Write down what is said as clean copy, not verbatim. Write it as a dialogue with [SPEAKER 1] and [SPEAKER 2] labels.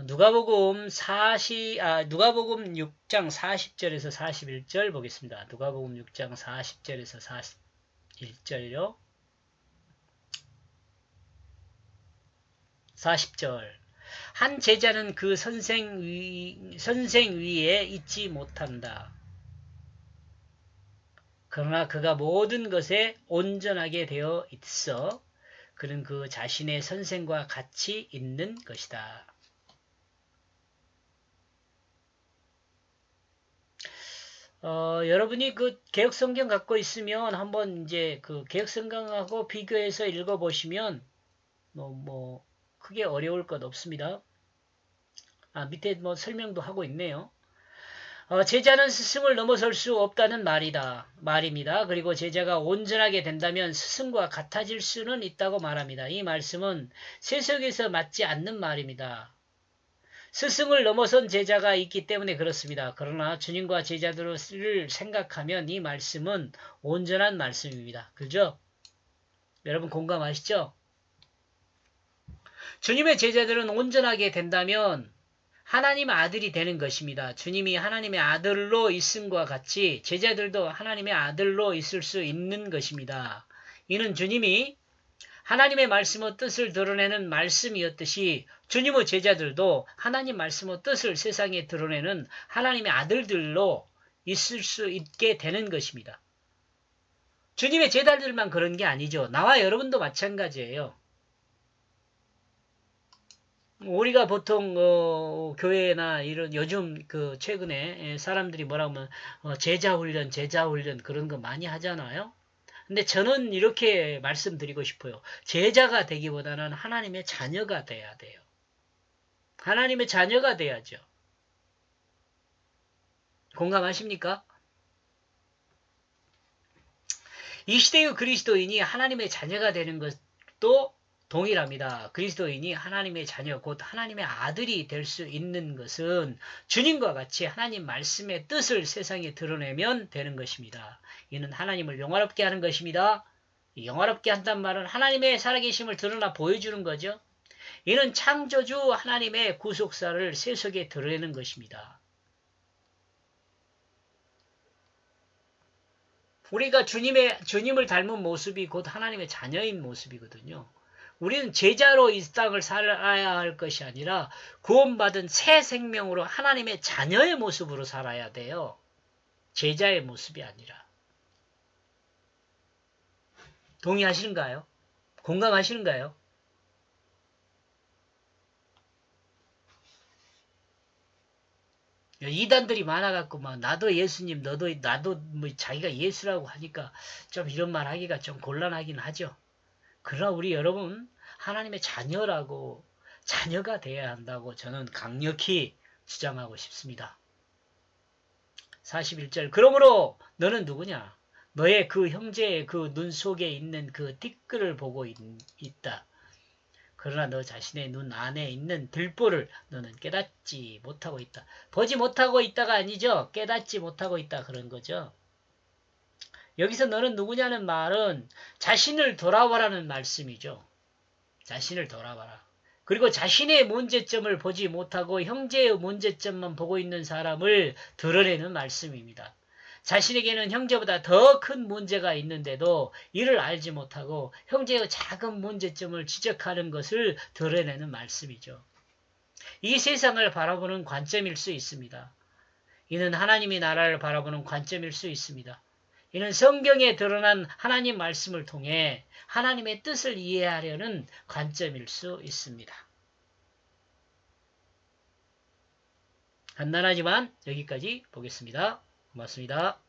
[SPEAKER 1] 누가복음 6장 40절에서 41절 보겠습니다. 누가복음 6장 40절에서 41절요. 40절. 한 제자는 그 선생 위에 있지 못한다. 그러나 그가 모든 것에 온전하게 되어 있어 그는 그 자신의 선생과 같이 있는 것이다. 여러분이 그 개혁성경 갖고 있으면 한번 이제 그 개혁성경하고 비교해서 읽어보시면 크게 어려울 것 없습니다. 밑에 설명도 하고 있네요. 제자는 스승을 넘어설 수 없다는 말입니다. 그리고 제자가 온전하게 된다면 스승과 같아질 수는 있다고 말합니다. 이 말씀은 세속에서 맞지 않는 말입니다. 스승을 넘어선 제자가 있기 때문에 그렇습니다. 그러나 주님과 제자들을 생각하면 이 말씀은 온전한 말씀입니다. 그죠? 여러분 공감하시죠? 주님의 제자들은 온전하게 된다면 하나님 아들이 되는 것입니다. 주님이 하나님의 아들로 있음과 같이 제자들도 하나님의 아들로 있을 수 있는 것입니다. 이는 주님이 하나님의 말씀의 뜻을 드러내는 말씀이었듯이 주님의 제자들도 하나님 말씀의 뜻을 세상에 드러내는 하나님의 아들들로 있을 수 있게 되는 것입니다. 주님의 제자들만 그런 게 아니죠. 나와 여러분도 마찬가지예요. 우리가 보통 교회나 이런 요즘 그 최근에 사람들이 뭐라고 하면 제자 훈련 그런 거 많이 하잖아요. 근데 저는 이렇게 말씀드리고 싶어요. 제자가 되기보다는 하나님의 자녀가 돼야 돼요. 하나님의 자녀가 돼야죠. 공감하십니까? 이 시대의 그리스도인이 하나님의 자녀가 되는 것도 동일합니다. 그리스도인이 하나님의 자녀, 곧 하나님의 아들이 될 수 있는 것은 주님과 같이 하나님 말씀의 뜻을 세상에 드러내면 되는 것입니다. 이는 하나님을 영화롭게 하는 것입니다. 영화롭게 한단 말은 하나님의 살아계심을 드러나 보여주는 거죠. 이는 창조주 하나님의 구속사를 세속에 드러내는 것입니다. 우리가 주님을 닮은 모습이 곧 하나님의 자녀인 모습이거든요. 우리는 제자로 이 땅을 살아야 할 것이 아니라 구원받은 새 생명으로 하나님의 자녀의 모습으로 살아야 돼요. 제자의 모습이 아니라. 동의하시는가요? 공감하시는가요? 이단들이 많아갖고 막 나도 예수님 나도 뭐 자기가 예수라고 하니까 좀 이런 말 하기가 좀 곤란하긴 하죠. 그러나 우리 여러분 하나님의 자녀가 돼야 한다고 저는 강력히 주장하고 싶습니다. 41절 그러므로 너는 누구냐? 너의 그 형제의 그 눈 속에 있는 그 티끌을 보고 있다. 그러나 너 자신의 눈 안에 있는 들보를 너는 깨닫지 못하고 있다. 보지 못하고 있다가 아니죠. 깨닫지 못하고 있다 그런 거죠. 여기서 너는 누구냐는 말은 자신을 돌아보라는 말씀이죠. 자신을 돌아봐라. 그리고 자신의 문제점을 보지 못하고 형제의 문제점만 보고 있는 사람을 드러내는 말씀입니다. 자신에게는 형제보다 더 큰 문제가 있는데도 이를 알지 못하고 형제의 작은 문제점을 지적하는 것을 드러내는 말씀이죠. 이 세상을 바라보는 관점일 수 있습니다. 이는 하나님의 나라를 바라보는 관점일 수 있습니다. 이는 성경에 드러난 하나님 말씀을 통해 하나님의 뜻을 이해하려는 관점일 수 있습니다. 간단하지만 여기까지 보겠습니다. 고맙습니다.